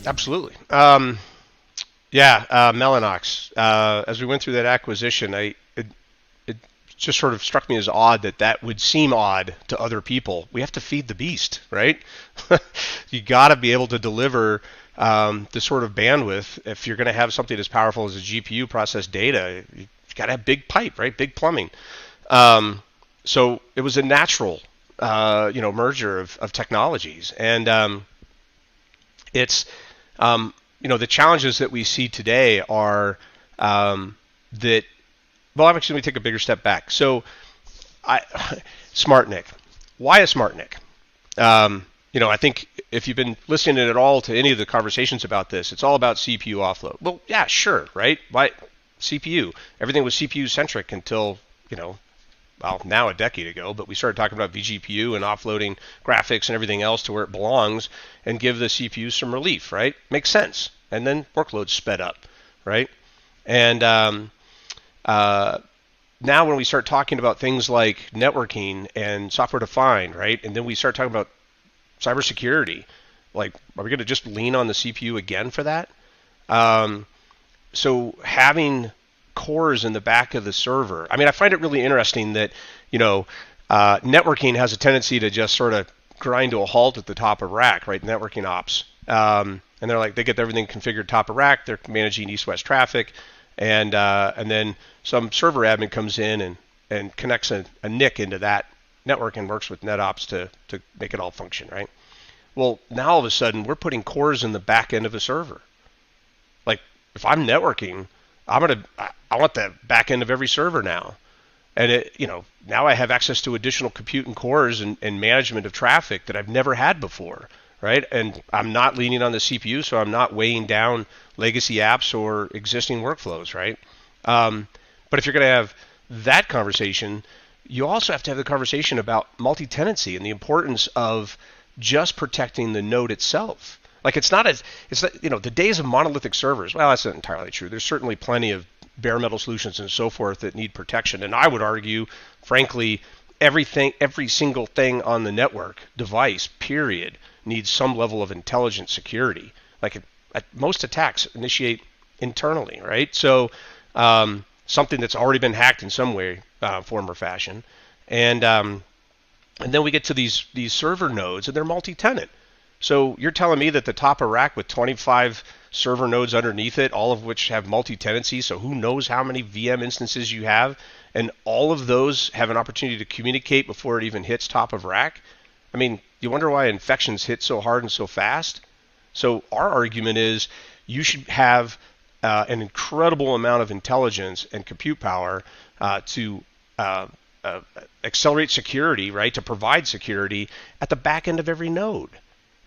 Absolutely. Yeah, Mellanox. As we went through that acquisition, it just sort of struck me as odd that that would seem odd to other people. We have to feed the beast, right? You got to be able to deliver the sort of bandwidth. If you're going to have something as powerful as a GPU process data, you've got to have big pipe, right? Big plumbing. So it was a natural, merger of technologies, and it's the challenges that we see today are that. Well, I'm actually going to take a bigger step back. So, SmartNIC. Why a SmartNIC? I think if you've been listening at all to any of the conversations about this, it's all about CPU offload. Well, yeah, sure, right? Why CPU? Everything was CPU centric until now a decade ago, but we started talking about vGPU and offloading graphics and everything else to where it belongs and give the CPU some relief, right? Makes sense. And then workloads sped up, right? And now when we start talking about things like networking and software defined, right? And then we start talking about cybersecurity, like, are we going to just lean on the CPU again for that? So having cores in the back of the server. I mean, I find it really interesting that, networking has a tendency to just sort of grind to a halt at the top of rack, right? Networking ops. And they get everything configured top of rack. They're managing east-west traffic. And then some server admin comes in and connects a NIC into that network and works with NetOps to make it all function, right? Well, now all of a sudden, we're putting cores in the back end of a server. Like, if I'm networking, I want the back end of every server now. And now I have access to additional compute and cores and management of traffic that I've never had before, right? And I'm not leaning on the CPU, so I'm not weighing down legacy apps or existing workflows, right? But if you're going to have that conversation, you also have to have the conversation about multi-tenancy and the importance of just protecting the node itself. Like the days of monolithic servers. Well, that's not entirely true. There's certainly plenty of bare metal solutions and so forth that need protection. And I would argue, frankly, every single thing on the network device, period, needs some level of intelligent security. Like most attacks initiate internally, right? So something that's already been hacked in some way, form or fashion, and then we get to these server nodes, and they're multi-tenant. So you're telling me that the top of rack with 25 server nodes underneath it, all of which have multi-tenancy, so who knows how many VM instances you have, and all of those have an opportunity to communicate before it even hits top of rack? I mean, you wonder why infections hit so hard and so fast? So our argument is you should have an incredible amount of intelligence and compute power to accelerate security, right? To provide security at the back end of every node,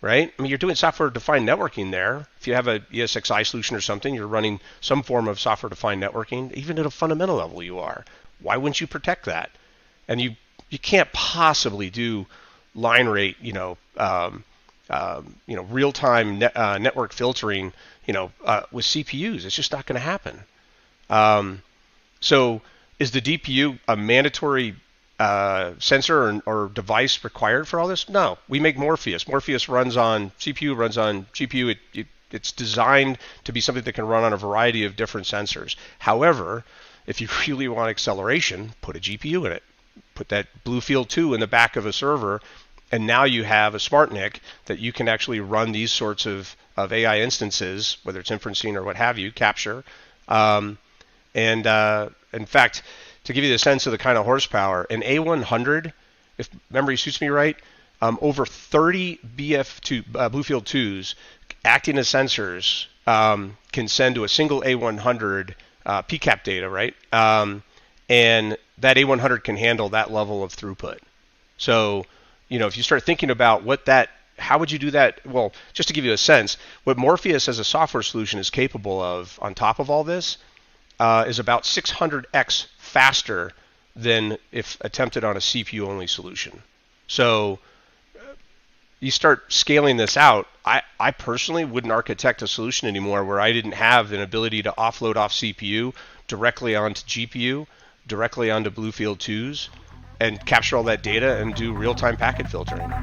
right? I mean, you're doing software-defined networking there. If you have a ESXi solution or something, you're running some form of software-defined networking. Even at a fundamental level, you are. Why wouldn't you protect that? And you can't possibly do line rate, real-time network filtering, with CPUs. It's just not going to happen. So is the DPU a mandatory sensor or device required for all this? No. We make Morpheus. Morpheus runs on CPU, runs on GPU. It's designed to be something that can run on a variety of different sensors. However, if you really want acceleration, put a GPU in it. Put that Bluefield 2 in the back of a server, and now you have a SmartNIC that you can actually run these sorts of AI instances, whether it's inferencing or what have you, capture. In fact, to give you the sense of the kind of horsepower, an A100, if memory suits me right, over 30 Bluefield 2s acting as sensors can send to a single A100 PCAP data, right? And that A100 can handle that level of throughput. So, if you start thinking about how would you do that? Well, just to give you a sense, what Morpheus as a software solution is capable of on top of all this is about 600x faster than if attempted on a CPU-only solution. So you start scaling this out, I personally wouldn't architect a solution anymore where I didn't have an ability to offload off CPU directly onto GPU, directly onto Bluefield 2s, and capture all that data and do real-time packet filtering.